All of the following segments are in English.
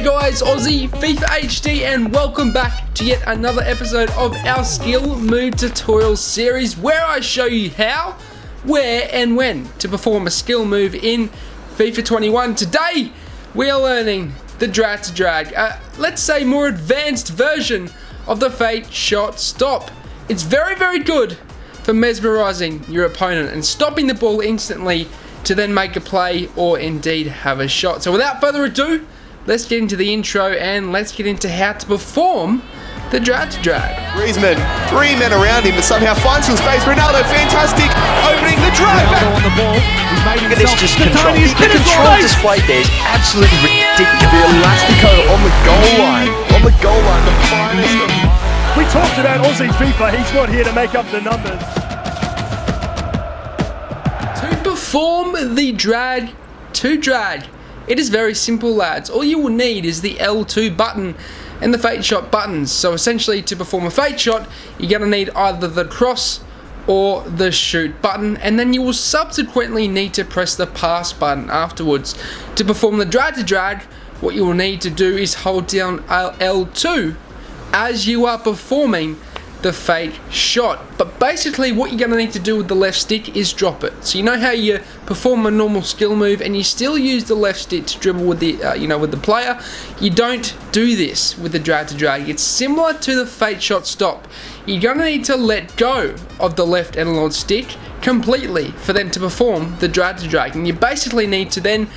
guys, Aussie FIFA HD, and welcome back to yet another episode of our skill move tutorial series where I show you how, where and when to perform a skill move in FIFA 21. Today we are learning the drag to drag, let's say more advanced version of the fake shot stop. It's very good for mesmerizing your opponent and stopping the ball instantly to then make a play or indeed have a shot. So without further ado, let's get into the intro and let's get into how to perform the drag to drag. Griezmann, 3 men around him, but somehow finds some space. Ronaldo, fantastic, opening the drag. Ronaldo on the ball. He's made Look at this, just control. The control display there is absolutely ridiculous. The Elastico on the goal line. The finest of... We talked about Aussie FIFA. He's not here to make up the numbers. To perform the drag to drag, it is very simple, lads. All you will need is the L2 button and the fake shot buttons. So essentially, to perform a fake shot, you're going to need either the cross or the shoot button, and then you will subsequently need to press the pass button afterwards. To perform the drag to drag, what you will need to do is hold down L2 as you are performing the fake shot. But basically what you're going to need to do with the left stick is drop it. So you know how you perform a normal skill move and you still use the left stick to dribble with the with the player? You don't do this with the drag to drag. It's similar to the fake shot stop. You're going to need to let go of the left analog stick completely for them to perform the drag to drag, and you basically need to then,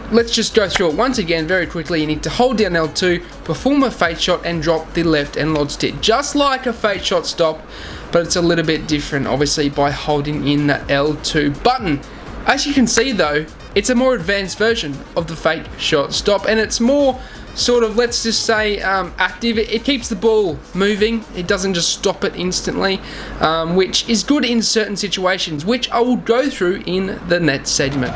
let's just go through it once again very quickly. You need to hold down L2, perform a fake shot and drop the left analog stick, just like a fake shot stop, but it's a little bit different obviously by holding in that L2 button. As you can see though, it's a more advanced version of the fake shot stop, and it's more sort of, let's just say, active. It keeps the ball moving. It doesn't just stop it instantly, which is good in certain situations, which I will go through in the next segment.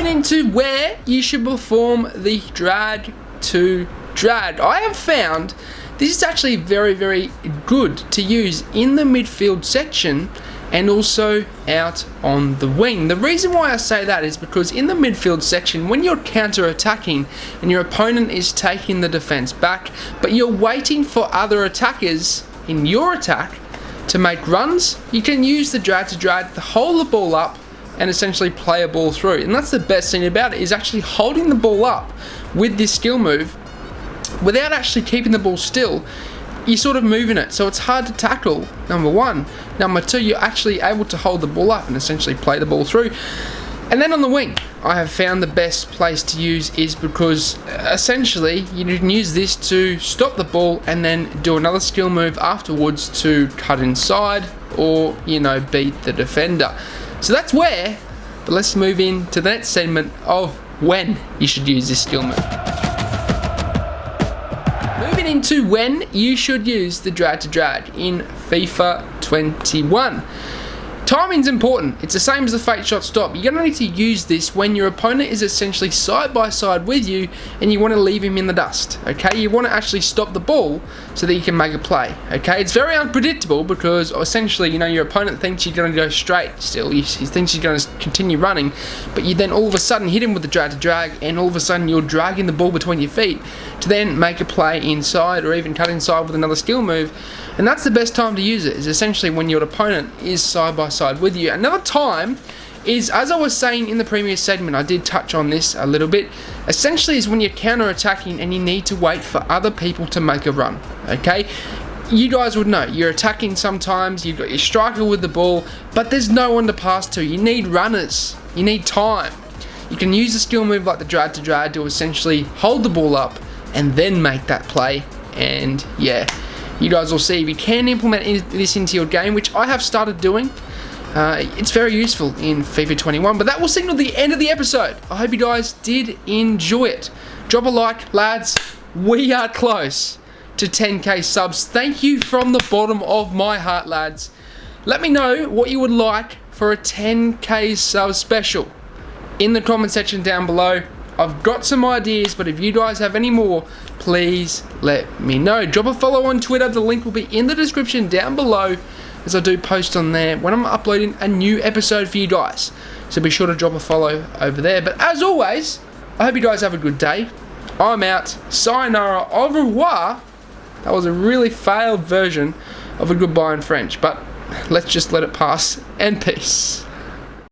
Into where you should perform the drag to drag. I have found this is actually very good to use in the midfield section and also out on the wing. The reason why I say that is because in the midfield section, when you're counter-attacking and your opponent is taking the defense back, but you're waiting for other attackers in your attack to make runs, you can use the drag to drag to hold the ball up and essentially play a ball through. And that's the best thing about it, is actually holding the ball up with this skill move without actually keeping the ball still. You're sort of moving it, so it's hard to tackle, number one. Number two, you're actually able to hold the ball up and essentially play the ball through. And then on the wing, I have found the best place to use is because essentially you can use this to stop the ball and then do another skill move afterwards to cut inside or, beat the defender. So that's where, but let's move into the next segment of when you should use this skill move. Moving into when you should use the drag to drag in FIFA 21. Timing's important. It's the same as the fake shot stop. You're going to need to use this when your opponent is essentially side by side with you and you want to leave him in the dust, okay? You want to actually stop the ball so that you can make a play, okay? It's very unpredictable because essentially, your opponent thinks you're going to go straight still. He thinks you're going to continue running, but you then all of a sudden hit him with the drag to drag and all of a sudden you're dragging the ball between your feet to then make a play inside or even cut inside with another skill move. And that's the best time to use it, is essentially when your opponent is side by side with you. Another time is, as I was saying in the previous segment, I did touch on this a little bit, essentially is when you're counter-attacking and you need to wait for other people to make a run, okay? You guys would know, you're attacking sometimes, you've got your striker with the ball, but there's no one to pass to. You need runners, you need time. You can use a skill move like the drag to drag to essentially hold the ball up and then make that play, and yeah. You guys will see if you can implement this into your game, which I have started doing. It's very useful in FIFA 21, but that will signal the end of the episode. I hope you guys did enjoy it. Drop a like, lads. We are close to 10k subs. Thank you from the bottom of my heart, lads. Let me know what you would like for a 10k sub special in the comment section down below. I've got some ideas, but if you guys have any more, please let me know. Drop a follow on Twitter. The link will be in the description down below, as I do post on there when I'm uploading a new episode for you guys. So be sure to drop a follow over there. But as always, I hope you guys have a good day. I'm out. Sayonara. Au revoir. That was a really failed version of a goodbye in French, but let's just let it pass. And peace.